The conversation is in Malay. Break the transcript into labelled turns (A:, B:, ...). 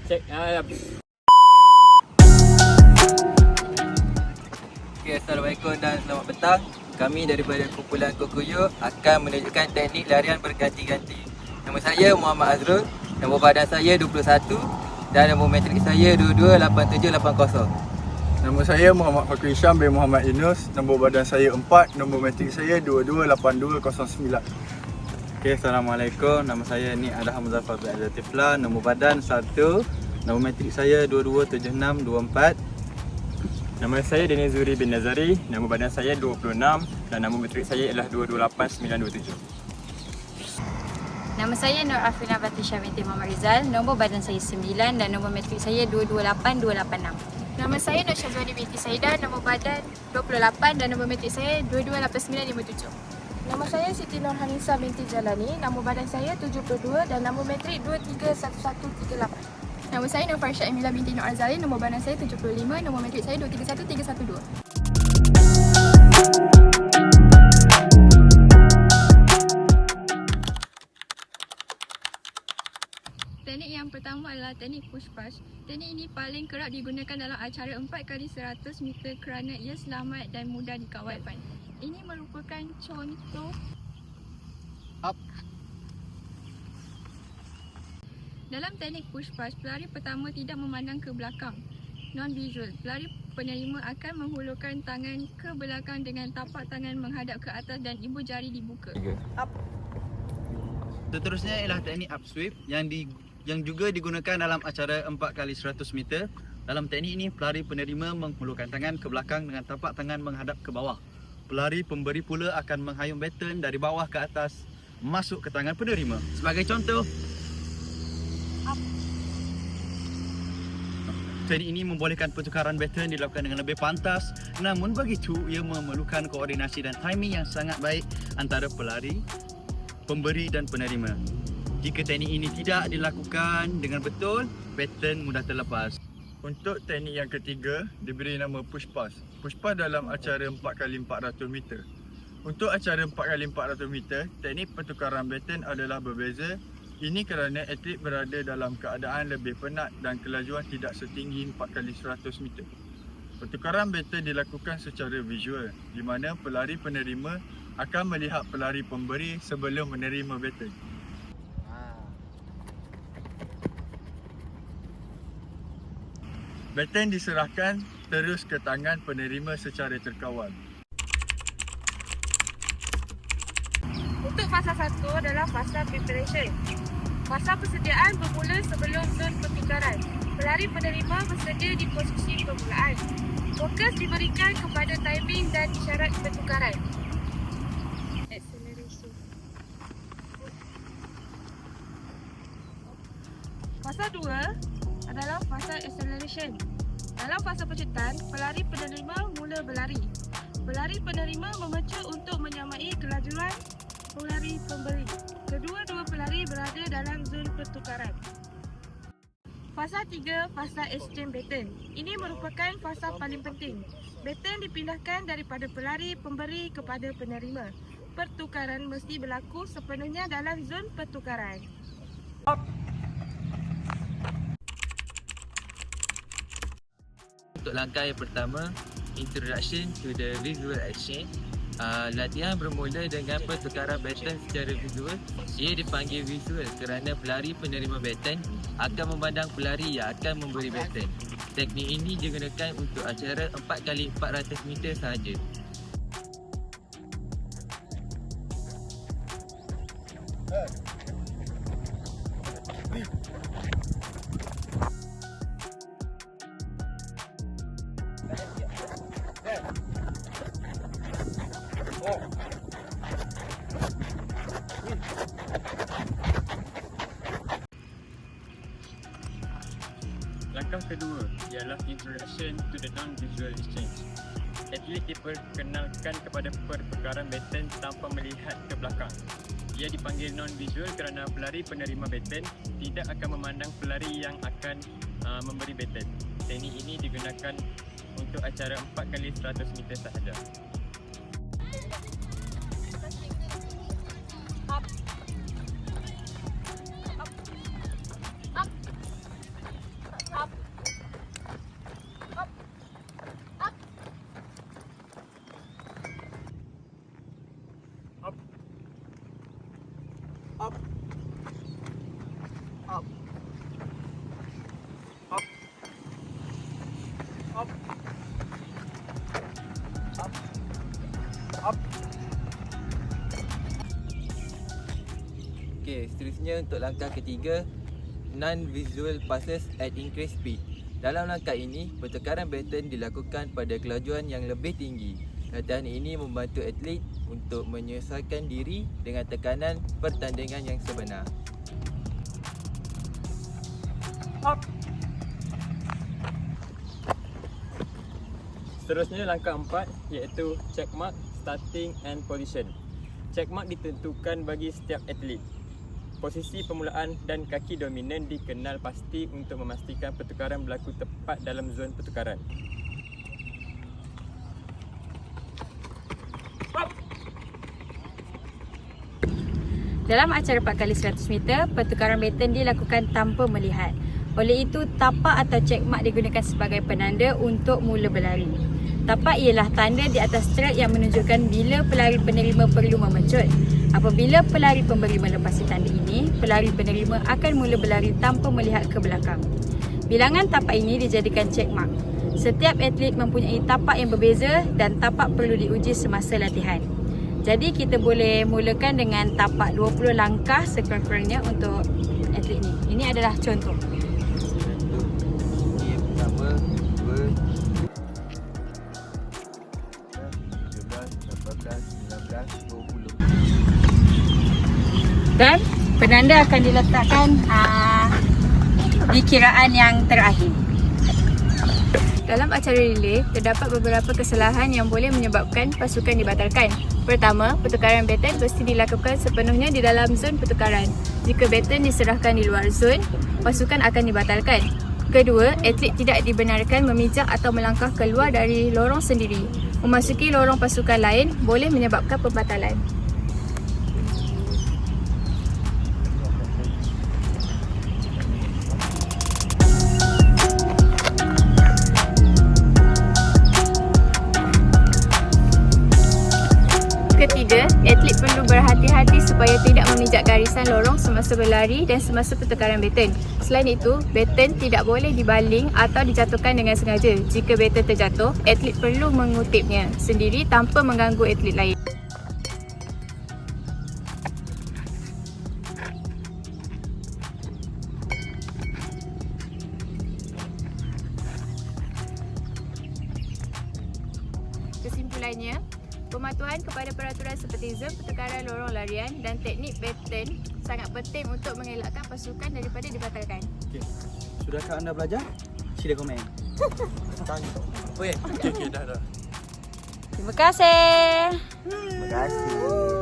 A: Cek.
B: Okay, Assalamualaikum dan selamat petang. Kami daripada kumpulan Kokoyo akan menunjukkan teknik larian berganti-ganti. Nama saya Muhammad Azrul, nombor badan saya 21 dan nombor matrik saya 228780.
C: Nama saya Muhammad Fakri Syam bin Muhammad Yunus, nombor badan saya 4, nombor matrik saya 228209.
D: Okay, Assalamualaikum. Nama saya ni Adham Muzaffar bin Azatiflah, nombor badan 1, nombor matrik saya 227624.
A: Nama saya Daniel Zuri bin Nazari, nombor badan saya 26 dan nombor matrik saya ialah 228927.
E: Nama saya Nur Afrina Batisha binti Muhammad Rizal, nombor badan saya 9 dan nombor matrik saya 228286.
F: Nama saya Nur Syazwani binti Saidah, nombor badan 28 dan nombor matrik saya 228957.
G: Nama saya Siti Nurhanisa binti Jalani, nombor badan saya 72 dan nombor matrik 231138.
F: Nama saya Nur Farshad Emilah binti Nur Arzali, nombor badan saya 75, nombor matrik saya 231312. Teknik yang pertama adalah teknik push pass. Teknik ini paling kerap digunakan dalam acara 4x100 meter kerana ia selamat dan mudah dikawal. Ini merupakan contoh dalam teknik push pass, pelari pertama tidak memandang ke belakang, non-visual. Pelari penerima akan menghulurkan tangan ke belakang dengan tapak tangan menghadap ke atas dan ibu jari dibuka.
D: Seterusnya ialah teknik up sweep yang juga digunakan dalam acara 4x100 meter. Dalam teknik ini, pelari penerima menghulurkan tangan ke belakang dengan tapak tangan menghadap ke bawah. Pelari pemberi pula akan menghayung baton dari bawah ke atas masuk ke tangan penerima. Sebagai contoh, teknik ini membolehkan pertukaran baton dilakukan dengan lebih pantas, namun begitu ia memerlukan koordinasi dan timing yang sangat baik antara pelari, pemberi dan penerima. Jika teknik ini tidak dilakukan dengan betul, baton mudah terlepas.
C: Untuk teknik yang ketiga diberi nama push pass. Push pass dalam acara 4x400 meter. Untuk acara 4x400 meter, teknik pertukaran baton adalah berbeza. Ini kerana atlet berada dalam keadaan lebih penat dan kelajuan tidak setinggi 4x100 meter. Pertukaran baton dilakukan secara visual, di mana pelari penerima akan melihat pelari pemberi sebelum menerima baton. Baton diserahkan terus ke tangan penerima secara terkawal.
G: Untuk fasa 1 adalah fasa preparation. Fasa persediaan bermula sebelum zon pertukaran. Pelari penerima bersedia di posisi permulaan. Fokus diberikan kepada timing dan isyarat pertukaran. Acceleration. Fasa 2 adalah fasa acceleration. Dalam fasa pencetan, pelari penerima mula berlari. Pelari penerima memacu untuk menyamai kelajuan pelari pemberi. Kedua-dua pelari berada dalam zon pertukaran. Fasa 3, fasa exchange baton. Ini merupakan fasa paling penting. Baton dipindahkan daripada pelari pemberi kepada penerima. Pertukaran mesti berlaku sepenuhnya dalam zon pertukaran.
B: Untuk langkah yang pertama, introduction to the visual exchange. Latihan bermula dengan pertukaran baton secara visual. Ia dipanggil visual kerana pelari penerima baton akan memandang pelari yang akan memberi baton. Teknik ini digunakan untuk acara 4x400 meter sahaja.
A: Langkah kedua ialah introduction to the non-visual exchange. Atlet diperkenalkan kepada pertukaran baton tanpa melihat ke belakang. Ia dipanggil non-visual kerana pelari penerima baton tidak akan memandang pelari yang akan memberi baton. Teknik ini digunakan untuk acara 4x100 meter sahaja.
B: Seterusnya untuk langkah ketiga, non-visual passes at increased speed. Dalam langkah ini, pertukaran baton dilakukan pada kelajuan yang lebih tinggi. Latihan ini membantu atlet untuk menyesuaikan diri dengan tekanan pertandingan yang sebenar.
A: Seterusnya langkah 4 iaitu check mark, starting and position. Check mark ditentukan bagi setiap atlet. Posisi permulaan dan kaki dominan dikenal pasti untuk memastikan pertukaran berlaku tepat dalam zon pertukaran.
E: Dalam acara 4x100 meter, pertukaran baton dilakukan tanpa melihat. Oleh itu, tapak atau check mark digunakan sebagai penanda untuk mula berlari. Tapak ialah tanda di atas track yang menunjukkan bila pelari penerima perlu memecut. Apabila pelari pemberi melepasi tanda ini, pelari penerima akan mula berlari tanpa melihat ke belakang. Bilangan tapak ini dijadikan check mark. Setiap atlet mempunyai tapak yang berbeza dan tapak perlu diuji semasa latihan. Jadi kita boleh mulakan dengan tapak 20 langkah sekurang-kurangnya untuk atlet ni. Ini adalah contoh.
B: Ini yang pertama, 2, 17, 18, 19, 20.
E: Dan penanda akan diletakkan di kiraan yang terakhir. Dalam acara relay, terdapat beberapa kesalahan yang boleh menyebabkan pasukan dibatalkan. Pertama, pertukaran baton mesti dilakukan sepenuhnya di dalam zon pertukaran. Jika baton diserahkan di luar zon, pasukan akan dibatalkan. Kedua, atlet tidak dibenarkan memijak atau melangkah keluar dari lorong sendiri. Memasuki lorong pasukan lain boleh menyebabkan pembatalan. Ketiga, atlet perlu berhati-hati supaya tidak memijak garisan lorong semasa berlari dan semasa pertukaran baton. Selain itu, baton tidak boleh dibaling atau dijatuhkan dengan sengaja. Jika baton terjatuh, atlet perlu mengutipnya sendiri tanpa mengganggu atlet lain. Kesimpulannya, pematuhan kepada peraturan seperti zon pertukaran lorong larian dan teknik baton sangat penting untuk mengelakkan pasukan daripada dibatalkan.
D: Sudahkah anda belajar? Sila komen.
C: Okey, dah.
E: Terima kasih.
B: Terima kasih.